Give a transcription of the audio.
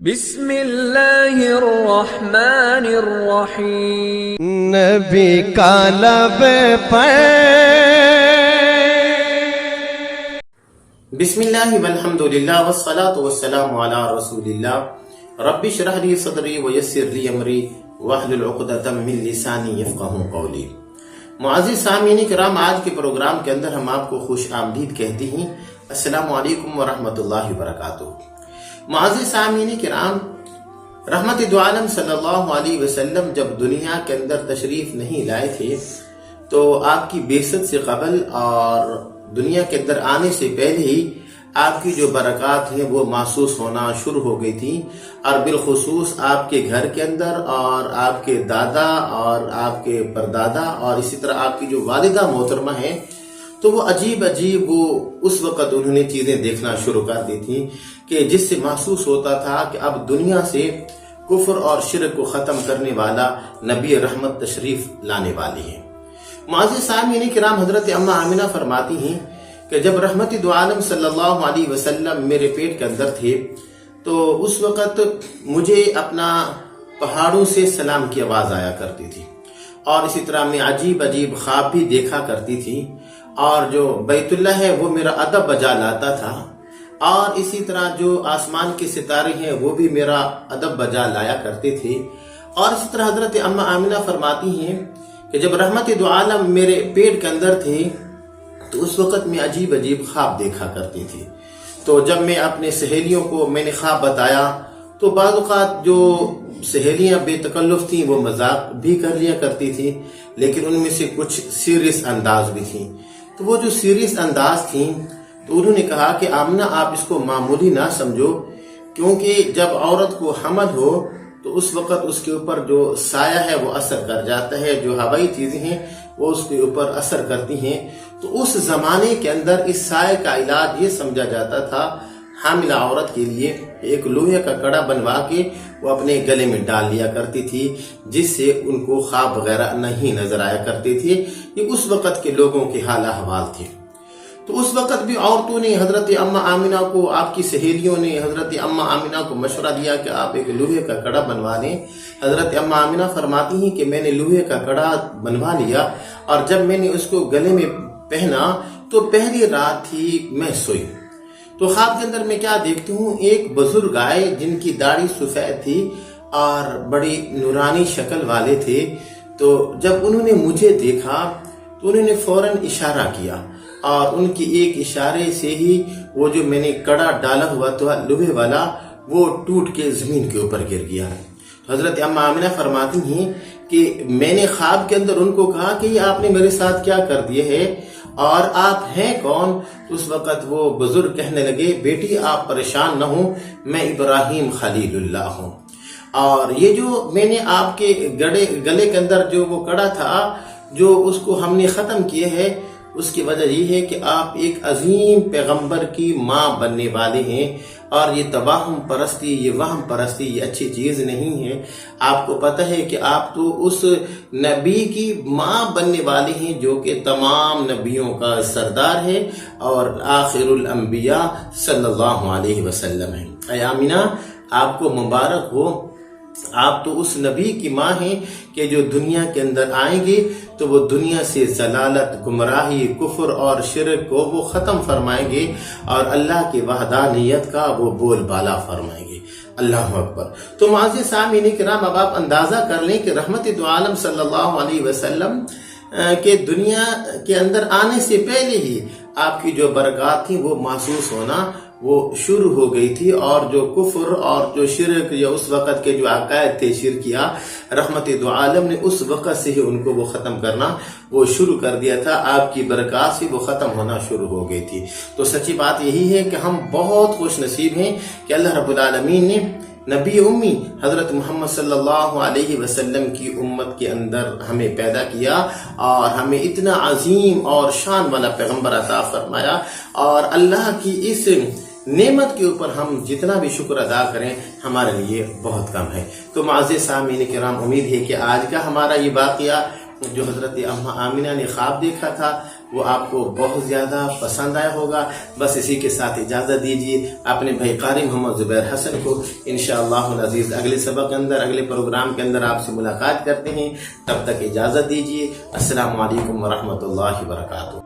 بسم اللہ الرحمن الرحیم۔ نبی کا لب پر بسم اللہ والحمدللہ والصلاة والسلام علی رسول اللہ۔ رب اشرح لی صدری ویسر لی امری واحلل عقدۃ من لسانی یفقہوا قولی۔ معزز سامعین کرام، آج کے پروگرام کے اندر ہم آپ کو خوش آمدید کہتے ہیں۔ السلام علیکم ورحمۃ اللہ وبرکاتہ۔ معزز سامعین کرام، رحمت دو عالم صلی اللہ علیہ وسلم جب دنیا کے اندر تشریف نہیں لائے تھے تو آپ کی بعثت سے قبل اور دنیا کے اندر آنے سے پہلے ہی آپ کی جو برکات ہیں وہ محسوس ہونا شروع ہو گئی تھی، اور بالخصوص آپ کے گھر کے اندر اور آپ کے دادا اور آپ کے پردادا اور اسی طرح آپ کی جو والدہ محترمہ ہیں، تو وہ عجیب وہ اس وقت انہوں نے چیزیں دیکھنا شروع کر دی تھی کہ جس سے محسوس ہوتا تھا کہ اب دنیا سے کفر اور شرک کو ختم کرنے والا نبی رحمت تشریف لانے والی ہے۔ معزز سامعین کرام، حضرت اماں آمنہ فرماتی ہیں کہ جب رحمت دو عالم صلی اللہ علیہ وسلم میرے پیٹ کے اندر تھے تو اس وقت مجھے اپنا پہاڑوں سے سلام کی آواز آیا کرتی تھی، اور اسی طرح میں عجیب خواب بھی دیکھا کرتی تھی، اور جو بیت اللہ ہے وہ میرا ادب بجا لاتا تھا، اور اسی طرح جو آسمان کے ستارے ہیں وہ بھی میرا ادب بجا لایا کرتے تھے۔ اور اسی طرح حضرت اماں آمنہ فرماتی ہیں کہ جب رحمت دو عالم میرے پیٹ کے اندر تھے تو اس وقت میں عجیب خواب دیکھا کرتی تھی۔ تو جب میں اپنے سہیلیوں کو میں نے خواب بتایا تو بعض اوقات جو سہیلیاں بے تکلف تھیں وہ مذاق بھی کر لیا کرتی تھی، لیکن ان میں سے کچھ سیریس انداز بھی تھیں۔ تو وہ جو سیریس انداز تھیں تو انہوں نے کہا کہ آمنہ آپ اس کو معمولی نہ سمجھو، کیونکہ جب عورت کو حمل ہو تو اس وقت اس کے اوپر جو سایہ ہے وہ اثر کر جاتا ہے، جو ہوائی چیزیں ہیں وہ اس کے اوپر اثر کرتی ہیں۔ تو اس زمانے کے اندر اس سایہ کا علاج یہ سمجھا جاتا تھا حاملہ عورت کے لیے ایک لوہے کا کڑا بنوا کے وہ اپنے گلے میں ڈال لیا کرتی تھی، جس سے ان کو خواب وغیرہ نہیں نظر آیا کرتے تھے۔ یہ اس وقت کے لوگوں کے حال احوال تھے۔ تو اس وقت بھی عورتوں نے حضرت اماں آمنہ کو، آپ کی سہیلیوں نے حضرت اماں آمنہ کو مشورہ دیا کہ آپ ایک لوہے کا کڑا بنوا لیں۔ حضرت اماں آمنہ فرماتی ہیں کہ میں نے لوہے کا کڑا بنوا لیا، اور جب میں نے اس کو گلے میں پہنا تو پہلی رات تھی میں سوئی، تو خواب کے اندر میں کیا دیکھتی ہوں، ایک بزرگ آئے جن کی داڑھی سفید تھی اور بڑی نورانی شکل والے تھے۔ تو جب انہوں نے مجھے دیکھا تو انہوں نے فوراً اشارہ کیا، اور ان کی ایک اشارے سے ہی وہ جو میں نے کڑا ڈالا ہوا تھا لوہے والا وہ ٹوٹ کے زمین کے اوپر گر گیا۔ حضرت اماں آمنہ فرماتی ہیں کہ میں نے خواب کے اندر ان کو کہا کہ یہ آپ نے میرے ساتھ کیا کر دیا ہے اور آپ ہیں کون؟ تو اس وقت وہ بزرگ کہنے لگے، بیٹی آپ پریشان نہ ہوں، میں ابراہیم خلیل اللہ ہوں، اور یہ جو میں نے آپ کے گلے کے اندر جو وہ کڑا تھا جو اس کو ہم نے ختم کیا ہے، اس کی وجہ یہ ہے کہ آپ ایک عظیم پیغمبر کی ماں بننے والے ہیں، اور یہ توہم پرستی، یہ وہم پرستی یہ اچھی چیز نہیں ہے۔ آپ کو پتہ ہے کہ آپ تو اس نبی کی ماں بننے والے ہیں جو کہ تمام نبیوں کا سردار ہے اور آخر الانبیاء صلی اللہ علیہ وسلم ہے۔ اے آمنہ، آپ کو مبارک ہو، آپ تو اس نبی کی ماں ہیں کہ جو دنیا کے اندر آئیں گے تو وہ دنیا سے ضلالت، گمراہی، کفر اور شرک کو وہ ختم فرمائیں گے، اور اللہ کی وحدانیت کا وہ بول بالا فرمائیں گے۔ اللہ اکبر۔ تو معزز سامعین کرام، اب آپ اندازہ کر لیں کہ رحمت دو عالم صلی اللہ علیہ وسلم کے دنیا کے اندر آنے سے پہلے ہی آپ کی جو برکات تھی وہ محسوس ہونا وہ شروع ہو گئی تھی، اور جو کفر اور جو شرک یا اس وقت کے جو عقائد تھے شرکیہ، رحمت دو عالم نے اس وقت سے ہی ان کو وہ ختم کرنا وہ شروع کر دیا تھا۔ آپ کی برکات سے وہ ختم ہونا شروع ہو گئی تھی۔ تو سچی بات یہی ہے کہ ہم بہت خوش نصیب ہیں کہ اللہ رب العالمین نے نبی امی حضرت محمد صلی اللہ علیہ وسلم کی امت کے اندر ہمیں پیدا کیا، اور ہمیں اتنا عظیم اور شان والا پیغمبر عطا فرمایا، اور اللہ کی اس نعمت کے اوپر ہم جتنا بھی شکر ادا کریں ہمارے لیے بہت کم ہے۔ تو معزز سامعین کرام، امید ہے کہ آج کا ہمارا یہ واقعہ جو حضرت اماں آمنہ نے خواب دیکھا تھا وہ آپ کو بہت زیادہ پسند آیا ہوگا۔ بس اسی کے ساتھ اجازت دیجیے اپنے بھائی قاری محمد زبیر حسن کو۔ انشاءاللہ العزیز اگلے سبق کے اندر، اگلے پروگرام کے اندر آپ سے ملاقات کرتے ہیں، تب تک اجازت دیجیے۔ السلام علیکم ورحمۃ اللہ وبرکاتہ۔